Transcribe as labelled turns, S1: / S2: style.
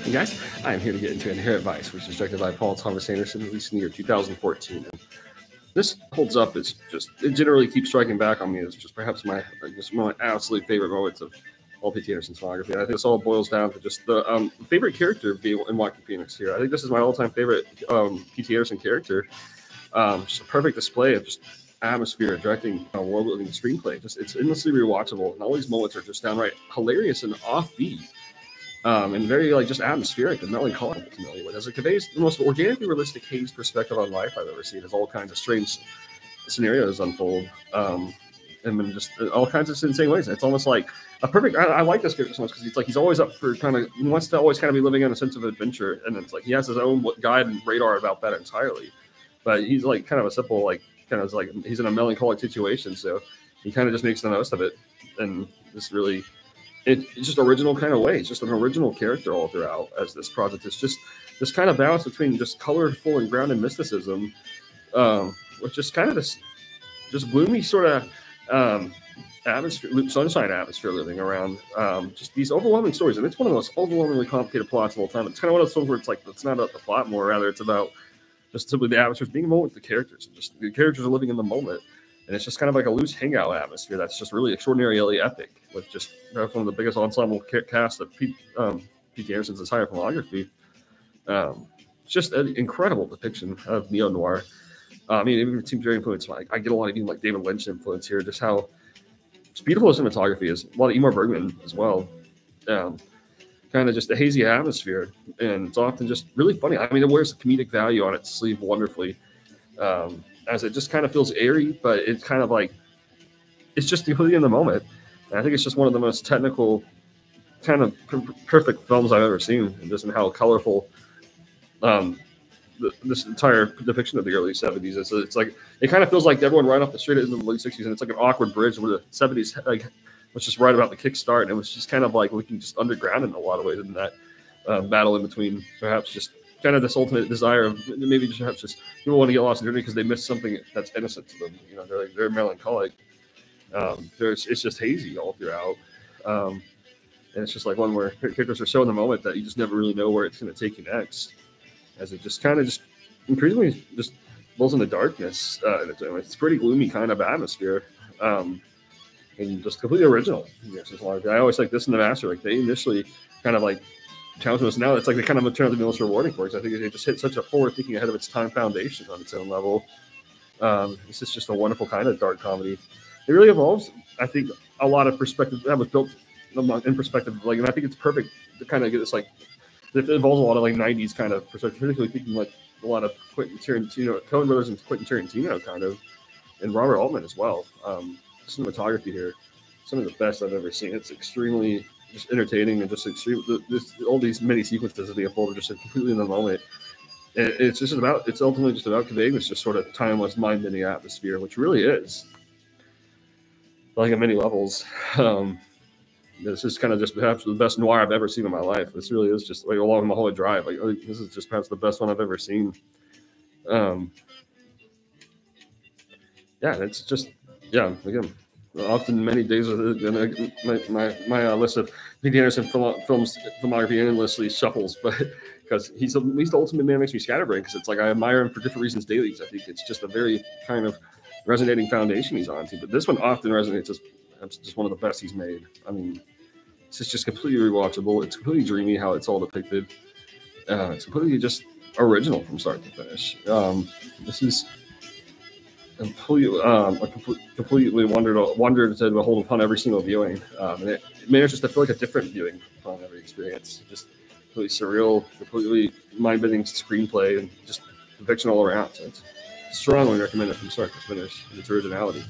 S1: Hey guys, I am here to get into Inherent Vice, which is directed by Paul Thomas Anderson, released in the year 2014. And this holds up. It's just, it generally keeps striking back on me as just perhaps just my absolute favorite moments of all P.T. Anderson's filmography. I think this all boils down to just the favorite character being in Joaquin Phoenix here. I think this is my all-time favorite P.T. Anderson character. Just a perfect display of just atmosphere, directing, world-building screenplay. It's endlessly rewatchable, and all these moments are just downright hilarious and offbeat. And very just atmospheric and melancholic ultimately. As it conveys the most organically realistic haze perspective on life I've ever seen, as all kinds of strange scenarios unfold, and in just all kinds of insane ways. It's almost like a perfect. I like this character so much because he's always up for he wants to always kind of be living in a sense of adventure, and it's like he has his own guide and radar about that entirely. But he's kind of a simple he's in a melancholic situation, so he kind of just makes the most of it, and just really. It's just original kind of way. It's just an original character all throughout as this project. It's just this kind of balance between just colorful and grounded mysticism, with just kind of this just gloomy sort of atmosphere, sunshine atmosphere living around just these overwhelming stories. And it's one of the most overwhelmingly complicated plots of all time. It's kind of one of those films where it's not about the plot more, rather it's about just simply the atmosphere, being a moment with the characters. And just the characters are living in the moment. And it's just kind of like a loose hangout atmosphere that's just really extraordinarily epic, with just one of the biggest ensemble cast of P.T. Anderson's entire filmography. Just an incredible depiction of neo-noir. I mean, it seems very influenced. I get a lot of even David Lynch influence here, just how it's beautiful cinematography is. A lot of Ingmar Bergman as well. Kind of just a hazy atmosphere. And it's often just really funny. I mean, it wears the comedic value on its sleeve wonderfully. As it just kind of feels airy, but it's kind of it's just completely in the moment. And I think it's just one of the most technical, kind of perfect films I've ever seen, and just in how colorful this entire depiction of the early 70s is. It's it kind of feels like everyone right off the street in the late 60s, and it's like an awkward bridge where the 70s was just right about the kickstart, and it was just kind of looking just underground in a lot of ways in that battle in between, perhaps just kind of this ultimate desire of maybe just perhaps just people want to get lost in journey because they miss something that's innocent to them. They're melancholic. It's just hazy all throughout, and it's just one where characters are so in the moment that you just never really know where it's going to take you next, as it just kind of just increasingly just rolls into darkness. It's a pretty gloomy kind of atmosphere, and just completely original. I always like this in The Master. They initially kind of challenge us. Now it's they kind of turn out to be most rewarding for us. I think it just hit such a forward-thinking, ahead of its time foundation on its own level. This is just a wonderful kind of dark comedy. It really evolves, I think, a lot of perspective that was built in perspective. And I think it's perfect to kind of get this it involves a lot of 90s kind of perspective, particularly thinking a lot of Quentin Tarantino, Coen Brothers and Quentin Tarantino kind of, and Robert Altman as well. Cinematography here, some of the best I've ever seen. It's extremely just entertaining, and just extreme. All these many sequences of the unfold are just completely in the moment. And it's ultimately just about conveying this just sort of timeless, mind-bending atmosphere, which really is, on many levels. This is kind of just perhaps the best noir I've ever seen in my life. This really is just along Mulholland Drive. This is just perhaps the best one I've ever seen. It's just again. Often many days of my list of P.T. Anderson films filmography endlessly shuffles, but because he's the ultimate man makes me scatterbrained, because it's I admire him for different reasons daily. I think it's just a very kind of resonating foundation he's onto. But this one often resonates as just one of the best he's made. I mean, it's just completely rewatchable. It's completely dreamy how it's all depicted. It's completely just original from start to finish. This is completely wandered to behold upon every single viewing, and it manages to feel like a different viewing upon every experience. Just completely surreal, completely mind-bending screenplay, and just conviction all around. So it's strongly recommended from start to finish in its originality.